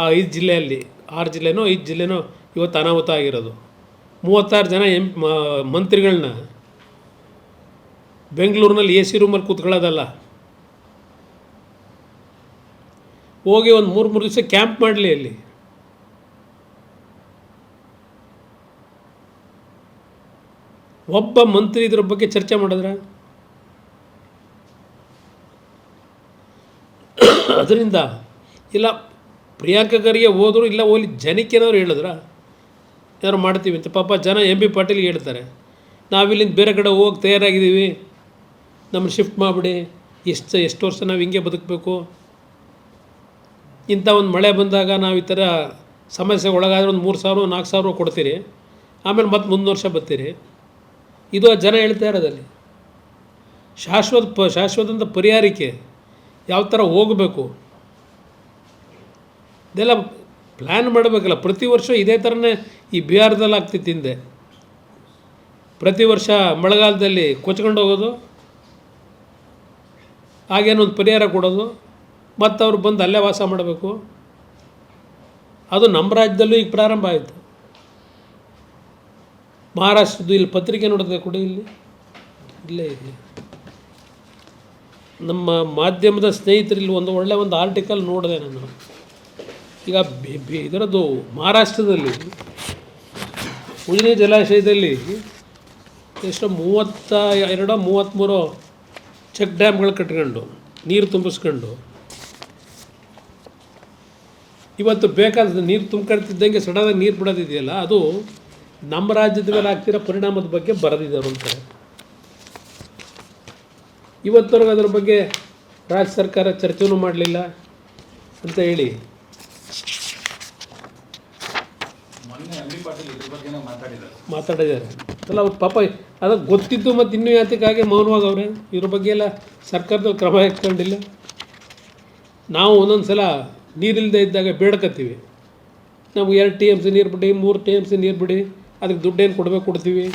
ಆ 5 ಜಿಲ್ಲೆಯಲ್ಲಿ 6 ಜಿಲ್ಲೆನೋ 5 ಜಿಲ್ಲೆನೋ ಇವತ್ತು ಅನಾಹುತ ಆಗಿರೋದು. 36 ಜನ ಮಂತ್ರಿಗಳನ್ನ ಬೆಂಗಳೂರಿನಲ್ಲಿ AC ರೂಮಲ್ಲಿ ಕೂತ್ಕೊಳ್ಳೋದಲ್ಲ, ಹೋಗಿ ಒಂದು 3 ದಿವಸ ಕ್ಯಾಂಪ್ ಮಾಡಲಿ ಅಲ್ಲಿ. ಒಬ್ಬ ಮಂತ್ರಿ ಇದ್ರ ಬಗ್ಗೆ ಚರ್ಚೆ ಮಾಡಿದ್ರ? ಅದರಿಂದ ಇಲ್ಲ ಪ್ರಿಯಾಂಕಾ ಖರ್ಗೆ ಹೋದರು, ಇಲ್ಲ ಹೋಗ್ಲಿ ಜನಕ್ಕೇನಾದ್ರು ಹೇಳಿದ್ರ ಏನಾದ್ರು ಮಾಡ್ತೀವಿ ಅಂತ. ಪಾಪ ಜನ MB ಪಾಟೀಲ್ಗೆ ಹೇಳ್ತಾರೆ, ನಾವಿಲ್ಲಿಂದ ಬೇರೆ ಕಡೆ ಹೋಗಿ ತಯಾರಾಗಿದ್ದೀವಿ, ನಮ್ಮನ್ನು ಶಿಫ್ಟ್ ಮಾಡಿಬಿಡಿ, ಎಷ್ಟು ವರ್ಷ ನಾವು ಹಿಂಗೆ ಬದುಕಬೇಕು, ಇಂಥ ಒಂದು ಮಳೆ ಬಂದಾಗ ನಾವು ಈ ಥರ ಸಮಸ್ಯೆಗೆ ಒಳಗಾದರೆ ಒಂದು 3,000 4,000 ಕೊಡ್ತೀರಿ, ಆಮೇಲೆ ಮತ್ತೆ ಮುಂದಿನ ವರ್ಷ ಬರ್ತೀರಿ. ಇದು ಜನ ಹೇಳ್ತಾ ಇರೋದಲ್ಲಿ ಶಾಶ್ವತ ಪರಿಹಾರಕ್ಕೆ ಯಾವ ಥರ ಹೋಗಬೇಕು ಇದೆಲ್ಲ ಪ್ಲ್ಯಾನ್ ಮಾಡಬೇಕಲ್ಲ. ಪ್ರತಿ ವರ್ಷ ಇದೇ ಥರನೇ ಈ ಬಿಹಾರದಲ್ಲಿ ಆಗ್ತಿತ್ತು ಹಿಂದೆ. ಪ್ರತಿ ವರ್ಷ ಮಳೆಗಾಲದಲ್ಲಿ ಕೊಚ್ಕೊಂಡು ಹೋಗೋದು, ಹಾಗೇನೊಂದು ಪರಿಹಾರ ಕೊಡೋದು, ಮತ್ತು ಅವ್ರು ಬಂದು ಅಲ್ಲೇ ವಾಸ ಮಾಡಬೇಕು. ಅದು ನಮ್ಮ ರಾಜ್ಯದಲ್ಲೂ ಈಗ ಪ್ರಾರಂಭ ಆಯಿತು. ಮಹಾರಾಷ್ಟ್ರದ್ದು ಇಲ್ಲಿ ಪತ್ರಿಕೆ ನೋಡಿದೆ ಕೊಡಿ, ಇಲ್ಲೇ ಇದೆ ನಮ್ಮ ಮಾಧ್ಯಮದ ಸ್ನೇಹಿತರಲ್ಲಿ ಒಂದು ಆರ್ಟಿಕಲ್ ನೋಡಿದೆ ನಾನು. ಈಗ ಇದರದ್ದು ಮಹಾರಾಷ್ಟ್ರದಲ್ಲಿ ಉಜ್ನಿ ಜಲಾಶಯದಲ್ಲಿ ಎಷ್ಟು 32-33 ಚೆಕ್ ಡ್ಯಾಮ್ಗಳು ಕಟ್ಕೊಂಡು ನೀರು ತುಂಬಿಸ್ಕೊಂಡು ಇವತ್ತು ಬೇಕಾದ ನೀರು ತುಂಬ್ಕೊಳ್ತಿದ್ದಂಗೆ ಸಡನ್ನಾಗಿ ನೀರು ಬಿಡೋದಿದೆಯಲ್ಲ, ಅದು ನಮ್ಮ ರಾಜ್ಯದ ಮೇಲೆ ಆಗ್ತಿರೋ ಪರಿಣಾಮದ ಬಗ್ಗೆ ಬರೆದಿದ್ದಾರೆ ಅಂತಾರೆ. ಇವತ್ತವರೆಗೂ ಅದರ ಬಗ್ಗೆ ರಾಜ್ಯ ಸರ್ಕಾರ ಚರ್ಚೆನೂ ಮಾಡಲಿಲ್ಲ ಅಂತ ಹೇಳಿ ಮಾತಾಡಿದ್ದಾರೆ ಅಲ್ಲ. ಅವ್ರು ಪಾಪ ಅದಕ್ಕೆ ಗೊತ್ತಿದ್ದು ಮತ್ತು ಇನ್ನೂ ಯಾತಕ್ಕಾಗಿ ಮೌನವಾಗವ್ರೆ? ಇದ್ರ ಬಗ್ಗೆ ಎಲ್ಲ ಸರ್ಕಾರದಲ್ಲಿ ಕ್ರಮ ಹಾಕ್ಕೊಂಡಿಲ್ಲ. ನಾವು ಒಂದೊಂದು ಸಲ ನೀರಿಲ್ಲದೆ ಇದ್ದಾಗ ಬೇಡ್ಕತ್ತೀವಿ, ನಮ್ಗೆ 2 TMC ನೀರು ಬಿಡಿ, 3 TMC ನೀರು ಬಿಡಿ, ಅದಕ್ಕೆ ದುಡ್ಡೇನು ಕೊಡ್ತೀವಿ,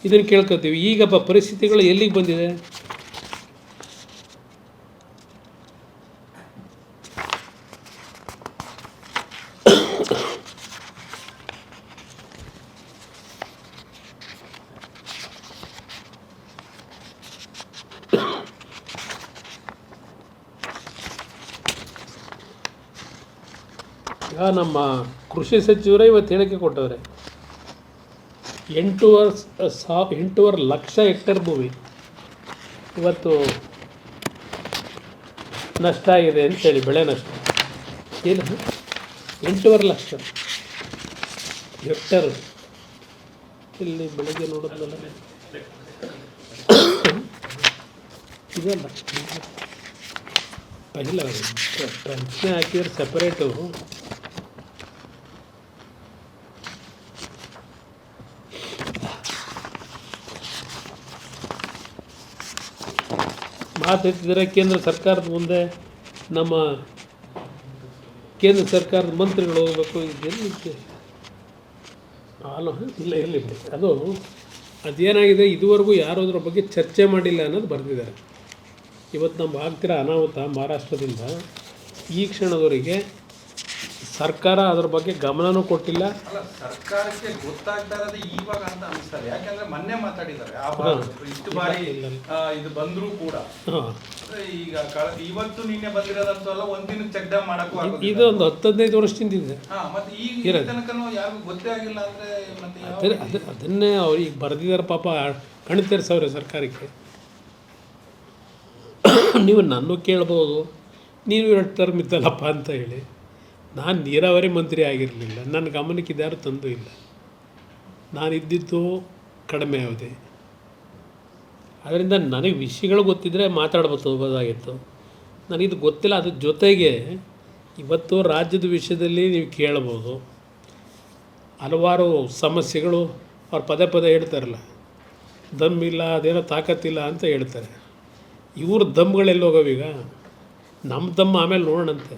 ಇದನ್ನು ಕೇಳ್ಕೊತೀವಿ. ಈಗ ಪರಿಸ್ಥಿತಿಗಳು ಎಲ್ಲಿಗೆ ಬಂದಿದೆ? ನಮ್ಮ ಕೃಷಿ ಸಚಿವರೇ ಇವತ್ತು ಹೇಳಿಕೆ ಕೊಟ್ಟವ್ರೆ, 8.5 ಲಕ್ಷ ಹೆಕ್ಟೇರ್ ಭೂಮಿ ಇವತ್ತು ನಷ್ಟ ಆಗಿದೆ ಅಂತೇಳಿ, ಬೆಳೆ ನಷ್ಟ. ಏನು 8.5 ಲಕ್ಷ ಹೆಕ್ಟೇರ್? ಇಲ್ಲಿ ಬೆಳಗ್ಗೆ ನೋಡಿದ್ವಲ್ಲ, ಇದಲ್ಲ ಇಲ್ಲ ಪ್ರಶ್ನೆ ಹಾಕಿದ್ರೆ ಸೆಪರೇಟು. ಮಾತಾಡ್ತಿದ್ದಾರೆ ಕೇಂದ್ರ ಸರ್ಕಾರದ ಮುಂದೆ, ನಮ್ಮ ಕೇಂದ್ರ ಸರ್ಕಾರದ ಮಂತ್ರಿಗಳು ಹೋಗಬೇಕು. ಇದೆಲ್ಲ ಇಲ್ಲ ಇರಲಿ ಬಿಡಿ. ಅದೇನಾಗಿದೆ, ಇದುವರೆಗೂ ಯಾರು ಅದ್ರ ಬಗ್ಗೆ ಚರ್ಚೆ ಮಾಡಿಲ್ಲ ಅನ್ನೋದು ಬರೆದಿದ್ದಾರೆ. ಇವತ್ತು ನಮ್ಮ ಆಗ್ತಿರೋ ಅನಾಹುತ ಮಹಾರಾಷ್ಟ್ರದಿಂದ ಈ ಕ್ಷಣದವರೆಗೆ ಸರ್ಕಾರ ಅದರ ಬಗ್ಗೆ ಗಮನನೂ ಕೊಟ್ಟಿಲ್ಲ. ಸರ್ಕಾರಕ್ಕೆ ಗೊತ್ತಾಗ್ತಾ ಇರೋದು ಇವಾಗ ಅಂತ ಅನಿಸ್ತಾರೆ. ಯಾಕೆಂದ್ರೆ ಮೊನ್ನೆ ಮಾತಾಡಿದ್ದಾರೆ, ಇಷ್ಟು ಬಾರಿ ಇದು ಬಂದರೂ ಕೂಡ ಈಗ ಇವತ್ತು ನಿನ್ನೆ ಬಂದಿರೋದಂತಲ್ಲ, ಒಂದಿನ ಚೆಕ್ ಡ್ಯಾಮ್ ಮಾಡಕ್ಕೂ ಇದು ಒಂದು 10-15 ವರ್ಷದಿಂದ ಇದೆ. ಮತ್ತೆ ಈಗ ತನಕನೂ ಯಾರಿಗೂ ಗೊತ್ತೇ ಆಗಿಲ್ಲ ಅಂದ್ರೆ ಮತ್ತೆ ಅದನ್ನೇ ಅವ್ರು ಈಗ ಬರೆದಿದ್ದಾರೆ. ಪಾಪ ಕಣ್ತರಿಸವ್ರೆ ಸರ್ಕಾರಕ್ಕೆ. ನೀವು ನನ್ನ ಕೇಳ್ಬೋದು, ನೀನು 2 ಟರ್ಮ್ ಇದ್ದಲ್ಲಪ್ಪ ಅಂತ ಹೇಳಿ. ನಾನು ನೀರಾವರಿ ಮಂತ್ರಿ ಆಗಿರಲಿಲ್ಲ, ನನ್ನ ಗಮನಕ್ಕೆ ಇದ್ಯಾರು ತಂದು ಇಲ್ಲ. ನಾನಿದ್ದಿದ್ದು ಕಡಿಮೆ ಅವಧಿ, ಅದರಿಂದ ನನಗೆ ವಿಷಯಗಳು ಗೊತ್ತಿದ್ದರೆ ಮಾತಾಡ್ಬೋದಾಗಿತ್ತು. ನನಗಿದು ಗೊತ್ತಿಲ್ಲ. ಅದ್ರ ಜೊತೆಗೆ ಇವತ್ತು ರಾಜ್ಯದ ವಿಷಯದಲ್ಲಿ ನೀವು ಕೇಳ್ಬೋದು, ಹಲವಾರು ಸಮಸ್ಯೆಗಳು ಅವ್ರು ಪದೇ ಹೇಳ್ತಾರಲ್ಲ, ದಮ್ ಇಲ್ಲ, ಅದೇನೋ ತಾಕತ್ತಿಲ್ಲ ಅಂತ ಹೇಳ್ತಾರೆ. ಇವ್ರ ದಮ್ಗಳೆಲ್ಲಿ ಹೋಗೋವೀಗ? ನಮ್ಮ ದಮ್ ಆಮೇಲೆ ನೋಡೋಣಂತೆ,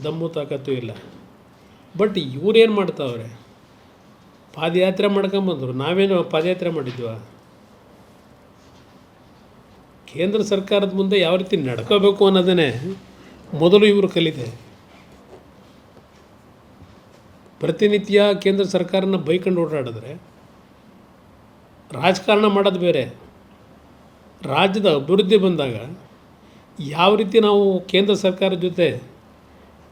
ದಮ್ಮು ತಾಕತ್ತು ಇಲ್ಲ. ಬಟ್ ಇವ್ರೇನು ಮಾಡ್ತಾವ್ರೆ? ಪಾದಯಾತ್ರೆ ಮಾಡ್ಕೊಂಬಂದರು, ನಾವೇನು ಪಾದಯಾತ್ರೆ ಮಾಡಿದ್ವ? ಕೇಂದ್ರ ಸರ್ಕಾರದ ಮುಂದೆ ಯಾವ ರೀತಿ ನಡ್ಕೋಬೇಕು ಅನ್ನೋದನ್ನೇ ಮೊದಲು ಇವರು ಕಲಿತೆ. ಪ್ರತಿನಿತ್ಯ ಕೇಂದ್ರ ಸರ್ಕಾರನ ಬೈಕೊಂಡು ಓಡಾಡಿದ್ರೆ ರಾಜಕಾರಣ ಮಾಡೋದು ಬೇರೆ. ರಾಜ್ಯದ ಅಭಿವೃದ್ಧಿ ಬಂದಾಗ ಯಾವ ರೀತಿ ನಾವು ಕೇಂದ್ರ ಸರ್ಕಾರದ ಜೊತೆ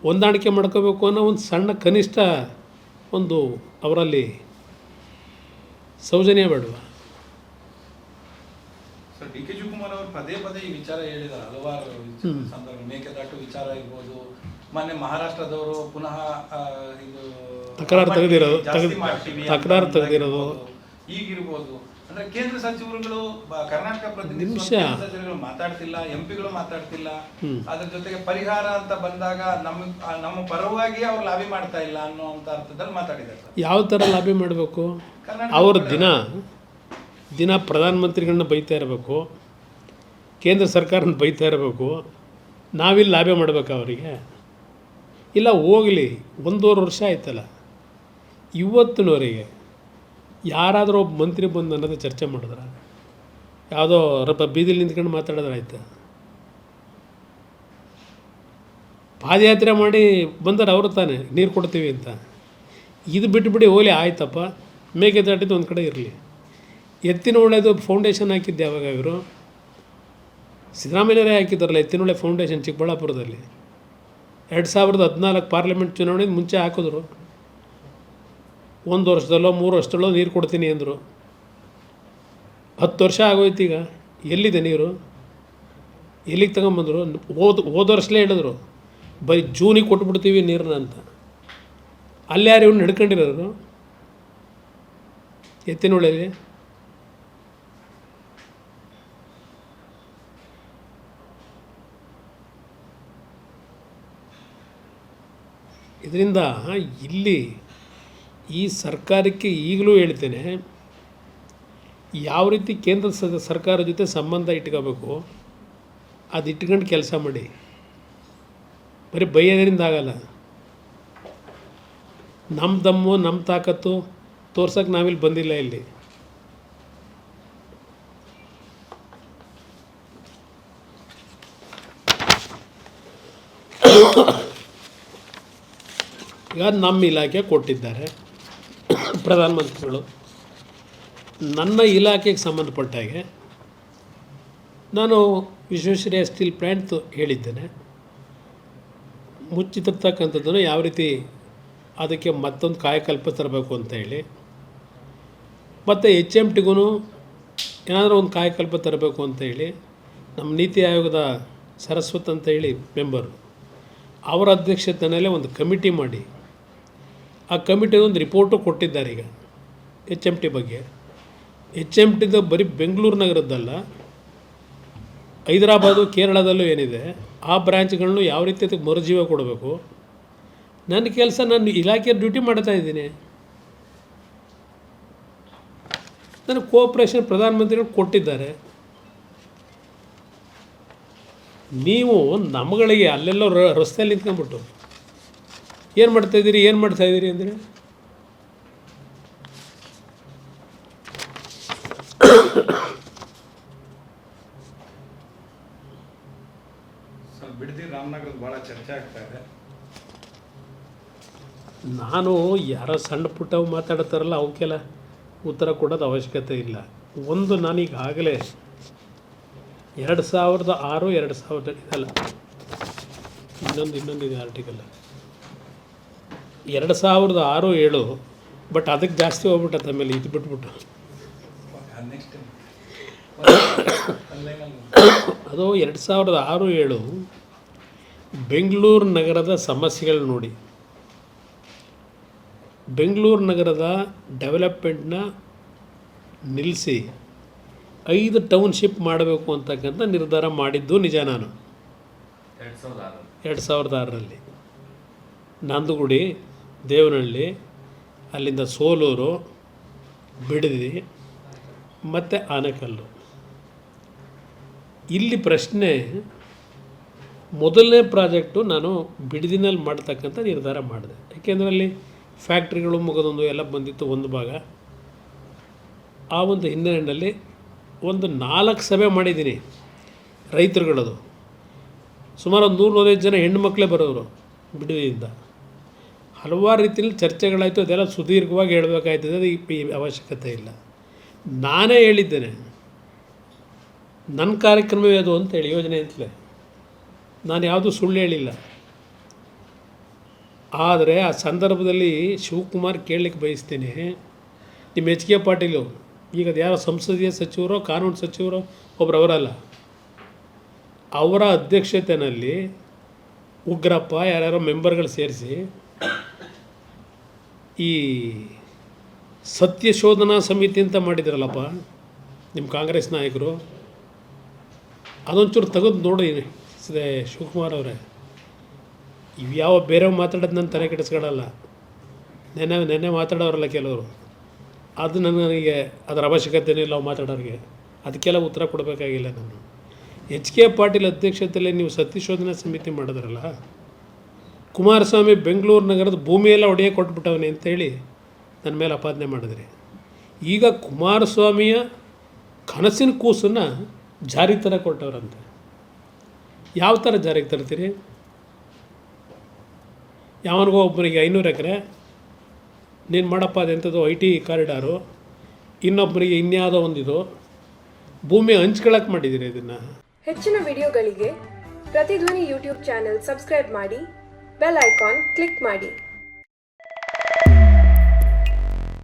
ಹೊಂದಾಣಿಕೆ ಮಾಡ್ಕೋಬೇಕು ಅನ್ನೋ ಒಂದು ಸಣ್ಣ ಕನಿಷ್ಠ ಒಂದು ಅವರಲ್ಲಿ ಸೌಜನ್ಯ ಬೇಡವಾ? ಸರ್, ಡಿ ಕೆ ಶಿವಕುಮಾರ್ ಅವರು ಪದೇ ಪದೇ ಈ ವಿಚಾರ ಹೇಳಿದ್ದಾರೆ ಹಲವಾರು ಸಂದರ್ಭ. ಮೇಕೆದಾಟು ವಿಚಾರ ಇರ್ಬೋದು, ಮೊನ್ನೆ ಮಹಾರಾಷ್ಟ್ರದವರು ಪುನಃ ಇದು ತಕರಾರು ತಕರಾರು ತೆಗೆದಿರೋದು ಈಗಿರ್ಬೋದು. ಅಂದ್ರೆ ಕೇಂದ್ರ ಸಚಿವರುಗಳು ಕರ್ನಾಟಕ ಸಚಿವರುಗಳು ಮಾತಾಡ್ತಿಲ್ಲ, ಎಂಪಿಗಳು ಮಾತಾಡ್ತಿಲ್ಲ. ಅದ್ರ ಜೊತೆಗೆ ಪರಿಹಾರ ಅಂತ ಬಂದಾಗ ನಮ್ಮ ಪರವಾಗಿ ಅವ್ರು ಲಾಬಿ ಮಾಡ್ತಾ ಇಲ್ಲ ಅನ್ನೋಂಥ ಅರ್ಥದಲ್ಲಿ ಮಾತಾಡಿದ್ದಾರೆ. ಯಾವ ಥರ ಲಾಬಿ ಮಾಡಬೇಕು? ಅವರು ದಿನ ಪ್ರಧಾನಮಂತ್ರಿಗಳನ್ನ ಬೈತಾ ಇರಬೇಕು, ಕೇಂದ್ರ ಸರ್ಕಾರನ ಬೈತಾ ಇರಬೇಕು, ನಾವಿಲ್ಲಿ ಲಾಬಿ ಮಾಡಬೇಕು ಅವರಿಗೆ? ಇಲ್ಲ, ಹೋಗಲಿ, 1.5 ವರ್ಷ ಆಯ್ತಲ್ಲ, ಇವತ್ತಿನವರೆಗೆ ಯಾರಾದರೂ ಒಬ್ಬ ಮಂತ್ರಿ ಬಂದು ಅನ್ನೋದು ಚರ್ಚೆ ಮಾಡಿದ್ರ? ಯಾವುದೋ ಬೀದಿಲಿ ನಿಂತ್ಕೊಂಡು ಮಾತಾಡಿದ್ರೆ ಆಯ್ತು? ಪಾದಯಾತ್ರೆ ಮಾಡಿ ಬಂದರೆ ಅವರು ತಾನೇ ನೀರು ಕೊಡ್ತೀವಿ ಅಂತ. ಇದು ಬಿಟ್ಟುಬಿಡಿ, ಹೋಲಿ ಆಯ್ತಪ್ಪ, ಮೇಕೆದಾಟಿದ್ದು ಒಂದು ಕಡೆ ಇರಲಿ. ಎತ್ತಿನಹೊಳೆದು ಫೌಂಡೇಶನ್ ಹಾಕಿದ್ದೆ ಯಾವಾಗ ಇವರು? ಸಿದ್ದರಾಮಯ್ಯರೇ ಹಾಕಿದ್ದಾರಲ್ಲ ಎತ್ತಿನಹೊಳೆ ಫೌಂಡೇಶನ್ ಚಿಕ್ಕಬಳ್ಳಾಪುರದಲ್ಲಿ. 2014 ಪಾರ್ಲಿಮೆಂಟ್ ಚುನಾವಣೆಗೆ ಮುಂಚೆ ಹಾಕಿದ್ರು. 1 ವರ್ಷದಲ್ಲೋ 3 ವರ್ಷದಲ್ಲೋ ನೀರು ಕೊಡ್ತೀನಿ ಅಂದರು. 10 ವರ್ಷ ಆಗೋಯ್ತು. ಈಗ ಎಲ್ಲಿದೆ ನೀರು? ಎಲ್ಲಿಗೆ ತಗೊಂಬಂದರು? ಹೋದ ವರ್ಷಲೇ ಹೇಳಿದ್ರು ಬರೀ ಜೂನಿಗೆ ಕೊಟ್ಬಿಡ್ತೀವಿ ನೀರನ್ನ ಅಂತ. ಅಲ್ಲಿ ಯಾರು ಇವ್ನು ಹಿಡ್ಕೊಂಡಿರೋರು ಎತ್ತಿನಹೊಳೆಯಲ್ಲಿ? ಇದರಿಂದ ಇಲ್ಲಿ ಈ ಸರ್ಕಾರಕ್ಕೆ ಈಗಲೂ ಹೇಳ್ತೇನೆ, ಯಾವ ರೀತಿ ಕೇಂದ್ರ ಸರ್ಕಾರ ಜೊತೆ ಸಂಬಂಧ ಇಟ್ಕೋಬೇಕು ಅದು ಇಟ್ಕೊಂಡು ಕೆಲಸ ಮಾಡಿ. ಬರೀ ಬೈಯೋದ್ರಿಂದ ಆಗಲ್ಲ. ನಮ್ಮ ದಮ್ಮು ನಮ್ಮ ತಾಕತ್ತು ತೋರ್ಸೋಕೆ ನಾವಿಲ್ಲಿ ಬಂದಿಲ್ಲ. ಇಲ್ಲಿ ಈಗ ನಮ್ಮ ಇಲಾಖೆ ಕೊಟ್ಟಿದ್ದಾರೆ ಪ್ರಧಾನಮಂತ್ರಿಗಳು. ನನ್ನ ಇಲಾಖೆಗೆ ಸಂಬಂಧಪಟ್ಟ ಹಾಗೆ ನಾನು ವಿಶ್ವೇಶ್ವರಯ್ಯ ಸ್ಟೀಲ್ ಪ್ಲ್ಯಾಂಟ್ ಹೇಳಿದ್ದೇನೆ. ಮುಚ್ಚಿತಿರ್ತಕ್ಕಂಥದ್ದನ್ನು ಯಾವ ರೀತಿ ಅದಕ್ಕೆ ಮತ್ತೊಂದು ಕಾಯಕಲ್ಪ ತರಬೇಕು ಅಂತ ಹೇಳಿ, ಮತ್ತು HMTಗೂ ಏನಾದರೂ ಒಂದು ಕಾಯಕಲ್ಪ ತರಬೇಕು ಅಂತ ಹೇಳಿ ನಮ್ಮ ನೀತಿ ಆಯೋಗದ ಸರಸ್ವತ್ ಅಂತ ಹೇಳಿ ಮೆಂಬರು, ಅವರ ಅಧ್ಯಕ್ಷತೆಯಲ್ಲೇ ಒಂದು ಕಮಿಟಿ ಮಾಡಿ ಆ ಕಮಿಟಿ ಒಂದು ರಿಪೋರ್ಟು ಕೊಟ್ಟಿದ್ದಾರೆ. ಈಗ HMT ಬಗ್ಗೆ. HMTದು ಬರೀ ಬೆಂಗಳೂರು ನಗರದ್ದಲ್ಲ, ಹೈದರಾಬಾದು ಕೇರಳದಲ್ಲೂ ಏನಿದೆ ಆ ಬ್ರ್ಯಾಂಚ್ಗಳನ್ನು ಯಾವ ರೀತಿ ಅದಕ್ಕೆ ಮರುಜೀವ ಕೊಡಬೇಕು. ನನ್ನ ಕೆಲಸ, ನಾನು ಇಲಾಖೆ ಡ್ಯೂಟಿ ಮಾಡ್ತಾ ಇದ್ದೀನಿ. ನನಗೆ ಕೋಆಪ್ರೇಷನ್ ಪ್ರಧಾನಮಂತ್ರಿಗಳು ಕೊಟ್ಟಿದ್ದಾರೆ. ನೀವು ನಮ್ಮಗಳಿಗೆ ಅಲ್ಲೆಲ್ಲೋ ರಸ್ತೆಯಲ್ಲಿ ನಿಂತ್ಕೊಂಡ್ಬಿಟ್ಟು ಏನು ಮಾಡ್ತಾಯಿದ್ದೀರಿ ಅಂದರೆ ಬಿಡದಿ ರಾಮನಗರದ ಭಾಳ ಚರ್ಚೆ ಆಗ್ತಾ ಇದೆ. ನಾನು ಯಾರೋ ಸಣ್ಣ ಪುಟ್ಟವು ಮಾತಾಡ್ತಾರಲ್ಲ ಅವಕ್ಕೆಲ್ಲ ಉತ್ತರ ಕೊಡೋದು ಅವಶ್ಯಕತೆ ಇಲ್ಲ. ಒಂದು ನಾನೀಗಾಗಲೇ 2006 ಇದಲ್ಲ, ಇನ್ನೊಂದಿದೆ ಆರ್ಟಿಕಲ್ 2006-7, ಬಟ್ ಅದಕ್ಕೆ ಜಾಸ್ತಿ ಹೋಗ್ಬಿಟ್ಟತ್ತೆ. ಆಮೇಲೆ ಇದು ಬಿಟ್ಬಿಟ್ಟು ಅದು 2006-7 ಬೆಂಗಳೂರು ನಗರದ ಸಮಸ್ಯೆಗಳು ನೋಡಿ. ಬೆಂಗಳೂರು ನಗರದ ಡೆವಲಪ್ಮೆಂಟ್ನ ನಿಲ್ಲಿಸಿ 5 ಟೌನ್ಶಿಪ್ ಮಾಡಬೇಕು ಅಂತಕ್ಕಂಥ ನಿರ್ಧಾರ ಮಾಡಿದ್ದು ನಿಜ. ನಾನು 2006 ನಂದಗುಡಿ, ದೇವನಹಳ್ಳಿ, ಅಲ್ಲಿಂದ ಸೋಲೂರು, ಬಿಡದಿ ಮತ್ತು ಆನೆಕಲ್ಲು. ಇಲ್ಲಿ ಪ್ರಶ್ನೆ, ಮೊದಲನೇ ಪ್ರಾಜೆಕ್ಟು ನಾನು ಬಿಡದಿನಲ್ಲಿ ಮಾಡ್ತಕ್ಕಂಥ ನಿರ್ಧಾರ ಮಾಡಿದೆ. ಯಾಕೆಂದರೆ ಅಲ್ಲಿ ಫ್ಯಾಕ್ಟ್ರಿಗಳು ಮುಗಿದೊಂದು ಎಲ್ಲ ಬಂದಿತ್ತು ಒಂದು ಭಾಗ. ಆ ಒಂದು ಹಿನ್ನೆಲೆಯಲ್ಲಿ ಒಂದು 4 ಸಭೆ ಮಾಡಿದ್ದೀನಿ ರೈತರುಗಳದು. ಸುಮಾರು ಒಂದು 125 ಜನ ಹೆಣ್ಣು ಮಕ್ಕಳೇ ಬರೋರು ಬಿಡದಿಯಿಂದ. ಹಲವಾರು ರೀತಿಯಲ್ಲಿ ಚರ್ಚೆಗಳಾಯಿತು, ಅದೆಲ್ಲ ಸುದೀರ್ಘವಾಗಿ ಹೇಳಬೇಕಾಯ್ತದೆ, ಅದು ಈ ಅವಶ್ಯಕತೆ ಇಲ್ಲ. ನಾನೇ ಹೇಳಿದ್ದೇನೆ, ನನ್ನ ಕಾರ್ಯಕ್ರಮವೇ ಅದು ಅಂತೇಳಿ, ಯೋಜನೆ ಅಂತಲೇ. ನಾನು ಯಾವುದೂ ಸುಳ್ಳು ಹೇಳಿಲ್ಲ. ಆದರೆ ಆ ಸಂದರ್ಭದಲ್ಲಿ ಶಿವಕುಮಾರ್ ಕೇಳಲಿಕ್ಕೆ ಬಯಸ್ತೀನಿ, ನಿಮ್ಮ ಎಚ್ ಕೆ ಪಾಟೀಲು ಈಗ ಅದು ಯಾರೋ ಸಂಸದೀಯ ಸಚಿವರೋ ಕಾನೂನು ಸಚಿವರೋ ಒಬ್ಬರು ಅವರಲ್ಲ, ಅವರ ಅಧ್ಯಕ್ಷತೆಯಲ್ಲಿ ಉಗ್ರಪ್ಪ ಯಾರ್ಯಾರೋ ಮೆಂಬರ್ಗಳು ಸೇರಿಸಿ ಈ ಸತ್ಯ ಶೋಧನಾ ಸಮಿತಿ ಅಂತ ಮಾಡಿದ್ರಲ್ಲಪ್ಪ ನಿಮ್ಮ ಕಾಂಗ್ರೆಸ್ ನಾಯಕರು, ಅದೊಂಚೂರು ತೆಗೆದು ನೋಡಿ ಶಿವಕುಮಾರ್ ಅವರೇ. ಇವ್ಯಾವ ಬೇರೆಯವ್ರು ಮಾತಾಡೋದು ನಾನು ತಲೆ ಕೆಡಿಸ್ಕೊಳ್ಳಲ್ಲ. ನೆನ್ನೆ ಮಾತಾಡೋರಲ್ಲ ಕೆಲವರು, ಅದು ನನಗೆ ಅದರ ಅವಶ್ಯಕತೆಯೂ ಇಲ್ಲ ಅವು ಮಾತಾಡೋರಿಗೆ, ಅದಕ್ಕೆಲ್ಲ ಉತ್ತರ ಕೊಡಬೇಕಾಗಿಲ್ಲ. ನಾನು ಎಚ್ ಕೆ ಪಾಟೀಲ್ ಅಧ್ಯಕ್ಷತೆಯಲ್ಲಿ ನೀವು ಸತ್ಯಶೋಧನಾ ಸಮಿತಿ ಮಾಡಿದ್ರಲ್ಲ, ಕುಮಾರಸ್ವಾಮಿ ಬೆಂಗಳೂರು ನಗರದ ಭೂಮಿಯೆಲ್ಲ ಒಡೆಯ ಕೊಟ್ಬಿಟ್ಟವನೇ ಅಂತೇಳಿ ನನ್ನ ಮೇಲೆ ಆಪಾದನೆ ಮಾಡಿದ್ರಿ. ಈಗ ಕುಮಾರಸ್ವಾಮಿಯ ಕನಸಿನ ಕೂಸನ್ನು ಜಾರಿಗೆ ಥರ ಕೊಟ್ಟವ್ರಂತೆ. ಯಾವ ಥರ ಜಾರಿಗೆ ತರ್ತೀರಿ? ಯಾವನಿಗೋ ಒಬ್ಬನಿಗೆ 500 ಎಕರೆ ನೀನು ಮಾಡಪ್ಪ ಅದೆಂಥದ್ದು IT ಕಾರಿಡಾರು, ಇನ್ನೊಬ್ಬರಿಗೆ ಇನ್ಯಾವುದೋ ಒಂದಿದು ಭೂಮಿ ಹಂಚ್ಕೊಳಕ್ಕೆ ಮಾಡಿದ್ದೀರಿ. ಇದನ್ನು ಹೆಚ್ಚಿನ ವಿಡಿಯೋಗಳಿಗೆ ಪ್ರತಿಧ್ವನಿ ಯೂಟ್ಯೂಬ್ ಚಾನೆಲ್ ಸಬ್ಸ್ಕ್ರೈಬ್ ಮಾಡಿ, ಬೆಲ್ ಐಕಾನ್ ಕ್ಲಿಕ್ ಮಾಡಿ.